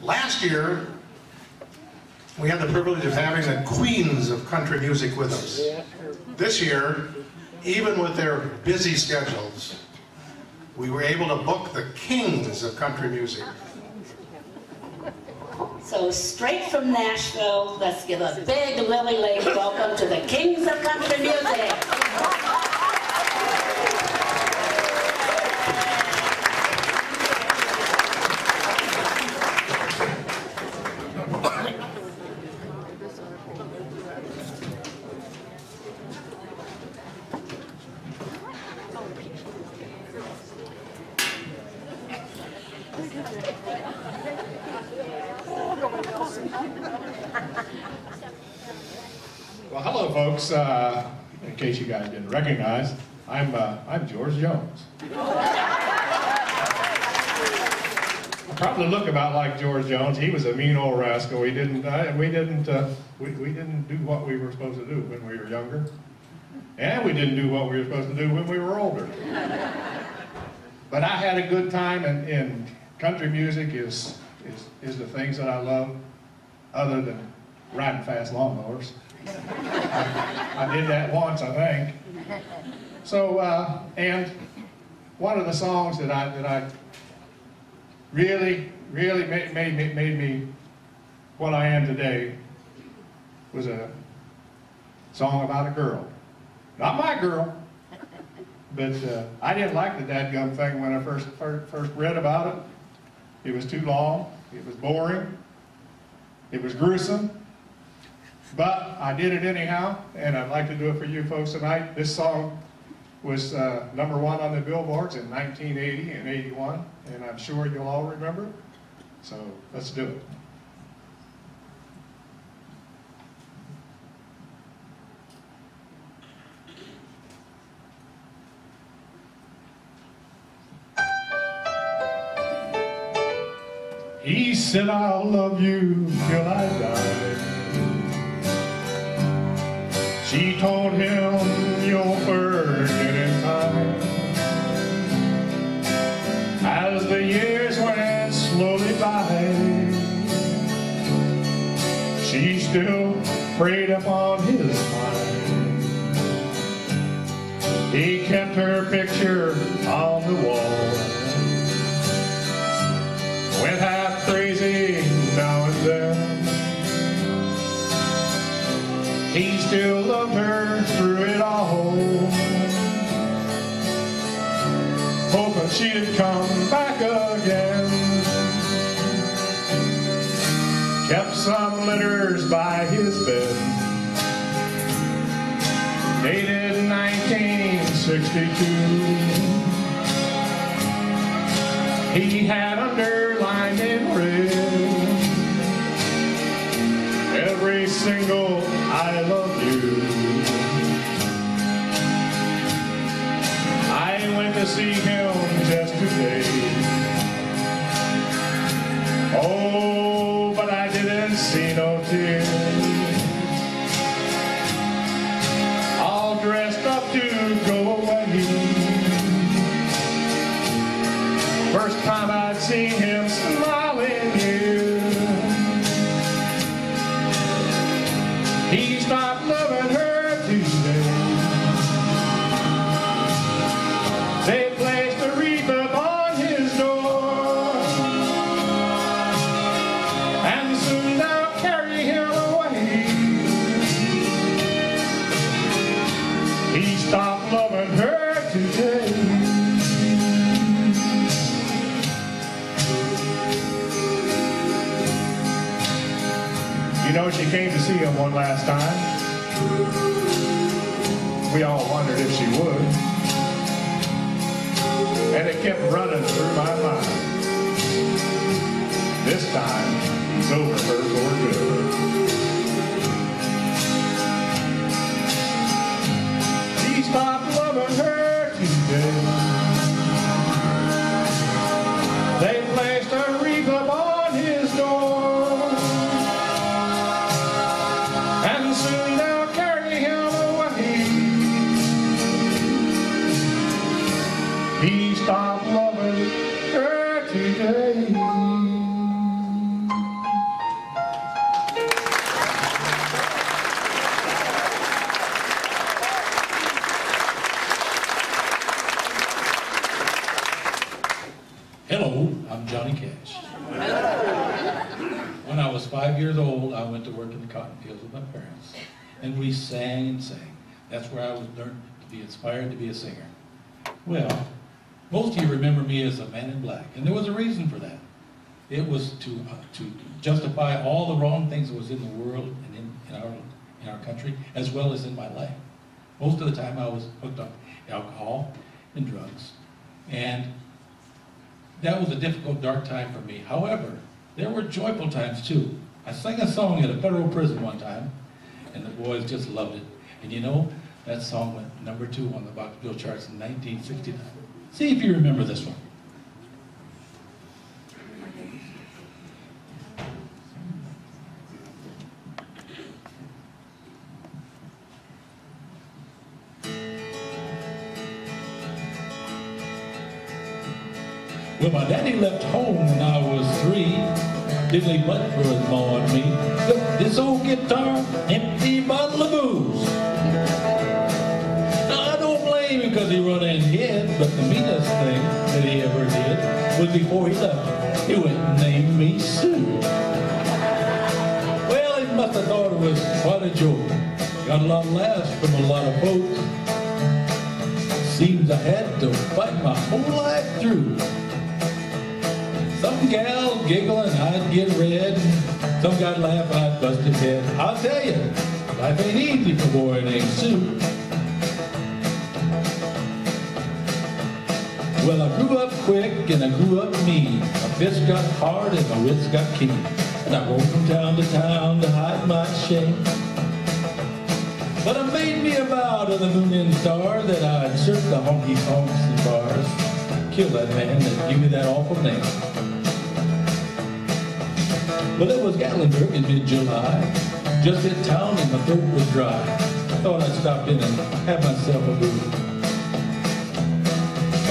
Last year, we had the privilege of having the queens of country music with us. This year, even with their busy schedules, we were able to book the kings of country music. So straight from Nashville, let's give a big Lily Lake welcome to the kings of country music. Well, hello, folks. In case you guys didn't recognize, I'm George Jones. I probably look about like George Jones. He was a mean old rascal. We didn't do what we were supposed to do when we were younger, and we didn't do what we were supposed to do when we were older. But I had a good time, and country music is the things that I love, other than riding fast lawnmowers. I did that once, I think. So, and one of the songs that I really made me what I am today was a song about a girl. Not my girl, but I didn't like the dadgum thing when I first read about it. It was too long, it was boring, it was gruesome. But I did it anyhow, and I'd like to do it for you folks tonight. This song was #1 on the billboards in 1980 and 81, and I'm sure you'll all remember it. So let's do it. He said, I'll love you till I die. She told him, you'll forget in time. As the years went slowly by, she still preyed upon his mind. He kept her picture on the wall, went half crazy now and then. He still loved her through it all, hoping she'd come back again. Kept some letters by his bed, dated 1962. He had underlined in red every single I love you. I went to see him just today. Oh, but I didn't see no tears. All dressed up to go away. First time I'd seen him smiling here. He stopped loving her today. They placed a wreath upon his door, and soon they'll carry him away. He stopped loving her today. You know, she came to see him one last time. We all wondered if she would. And it kept running through my mind. This time, he's over her for good. He stopped loving her today. They placed a wreath upon his door, and soon they'll carry him away. He stopped loving her today. When I was 5 years old, I went to work in the cotton fields with my parents. And we sang and sang. That's where I was learned to be inspired to be a singer. Well, most of you remember me as a man in black. And there was a reason for that. It was to justify all the wrong things that was in the world and in our country, as well as in my life. Most of the time I was hooked on alcohol and drugs. And that was a difficult, dark time for me. However, there were joyful times too. I sang a song at a federal prison one time, and the boys just loved it. And you know, that song went #2 on the Boxville charts in 1969. See if you remember this one. Well, my daddy left home when I was 3. Diddly butt for his ma and me. Took this old guitar, empty bottle of booze. Now, I don't blame him because he run and hid, but the meanest thing that he ever did was before he left, he went and named me Sue. Well, he must have thought it was quite a joke. Got a lot of laughs from a lot of folks. Seems I had to fight my whole life through. Some gal giggle and I'd get red. Some guy'd laugh, I'd bust his head. I'll tell you, life ain't easy for a boy named Sue. Well, I grew up quick and I grew up mean. My fists got hard and my wits got keen. And I roamed from town to hide my shame. But I made me a vow to the moon and star that I'd search the honky-tonks and bars. Kill that man that gave me that awful name. Well, it was Gatlinburg in mid-July. Just hit town and my throat was dry. Thought I'd stop in and have myself a brew.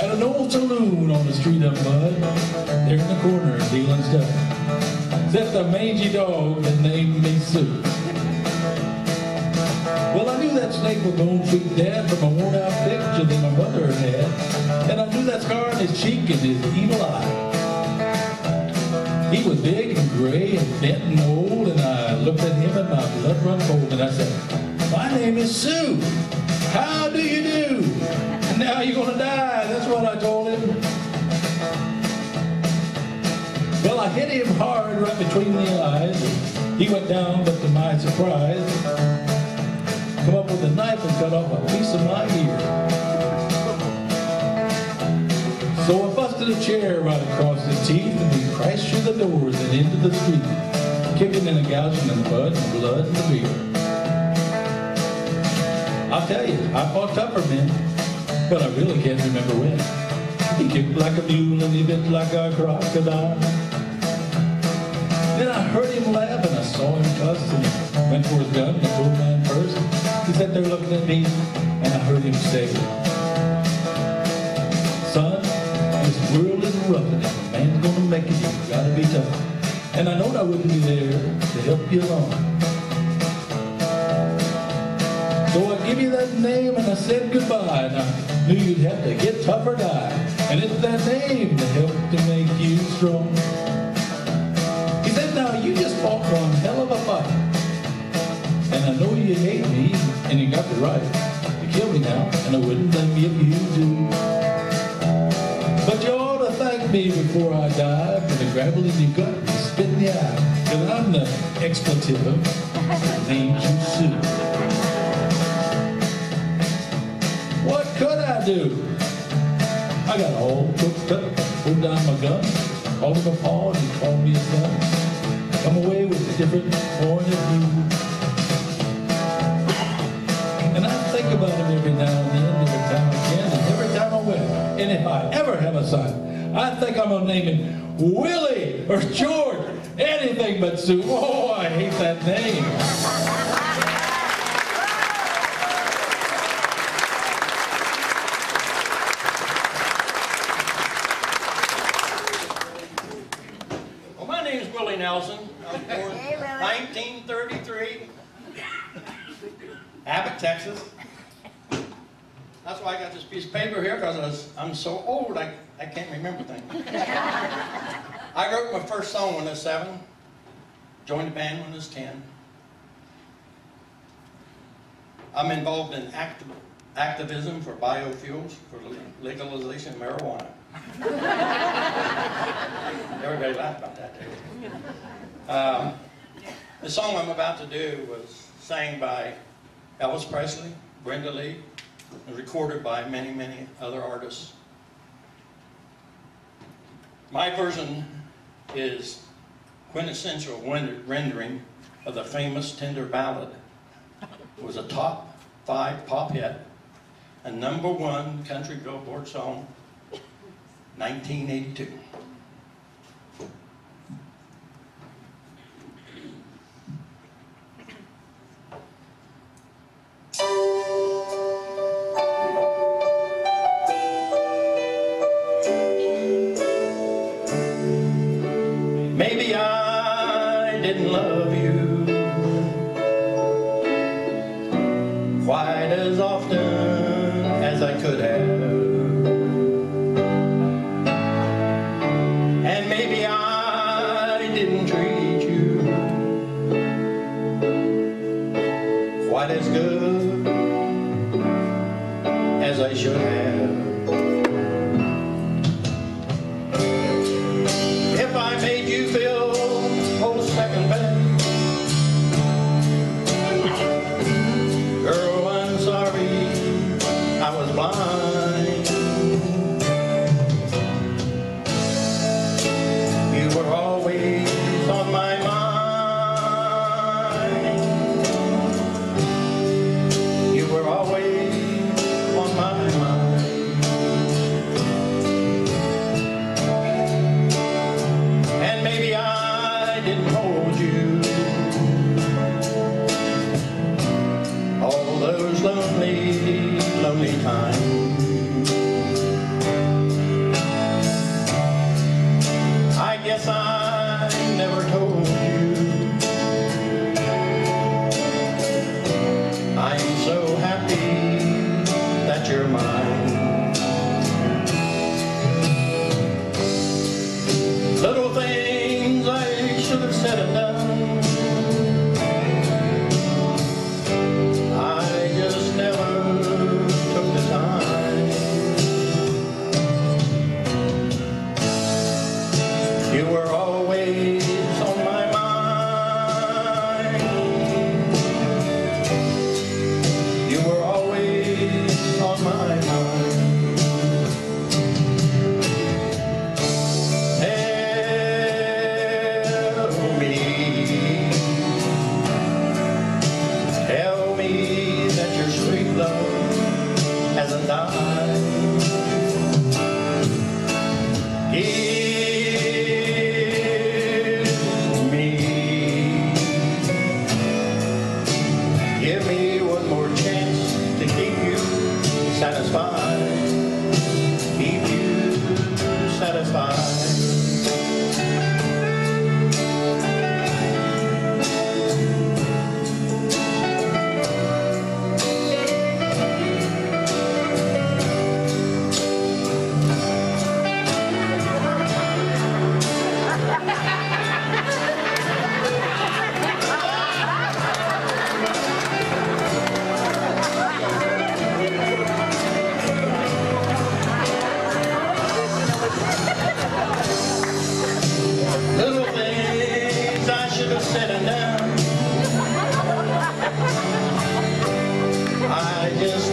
At an old saloon on the street of mud, there in the corner dealing stuff, sat the mangy dog that named me Sue. Well, I knew that snake was gonna treat Dad from a worn-out picture that my mother had, and I knew that scar on his cheek and his evil eye. He was big and gray and bent and old, and I looked at him and my blood run cold, and I said, "My name is Sue. How do you do? And now you're gonna die." That's what I told him. Well, I hit him hard right between the eyes. He went down, but to my surprise, come up with a knife and cut off a piece of my ear. So I busted a chair right across his teeth, and we crashed through the doors and into the street, kicking and gouging in the mud and blood and the beer. I'll tell you, I fought tougher men, but I really can't remember when. He kicked like a mule and he bit like a crocodile. Then I heard him laugh and I saw him cuss and went for his gun and I pulled mine first. He sat there looking at me and I heard him say, "Son, this world is rough and if a man's gonna make it, you've gotta be tough. And I knowed I wouldn't be there to help you along. So I give you that name and I said goodbye, and I knew you'd have to get tough or die. And it's that name that helped to make you strong." He said, "Now you just fought one hell of a fight. And I know you hate me, and you got the right to kill me now, and I wouldn't blame you if you do. But you ought to thank me before I die for the gravel in your gut and the spit in the eye, because I'm the expletive that named you Sue." What could I do? I got all cooked up, pulled down my gun, called him a paw, and he called me a son. Come away with a different point of view. And I think about him every now and then, every time I can, and every time I will. And if I ever have a son, I think I'm gonna name him Willie or George, anything but Sue. Oh, I hate that name. Well, my name's Willie Nelson. I was born in 1933, Abbott, Texas. That's why I got this piece of paper here, because I'm so old I can't remember things. I wrote my first song when I was 7, joined the band when I was 10. I'm involved in activism for biofuels, for legalization of marijuana. Everybody laughed about that, didn't they? The song I'm about to do was sang by Elvis Presley, Brenda Lee, and recorded by many, many other artists. My version is quintessential rendering of the famous Tender Ballad. It was a top 5 pop hit, a #1 country Billboard song, 1982. Maybe I didn't love you quite as often as I could have, and maybe I didn't treat you quite as good as I should have. If I made you feel whole second best, girl, I'm sorry I was blind. You were always on my mind. You were always on my mind. And maybe I didn't hold you all those lonely, lonely times. I guess I never told you I'm so happy that you're mine. Little things I should have said and done, I just never took the time. You were always on my mind. You were always on my mind. Tell me that your sweet love hasn't died. Give me one more chance to keep you satisfied. Keep you satisfied. Little things I should have said and done, I just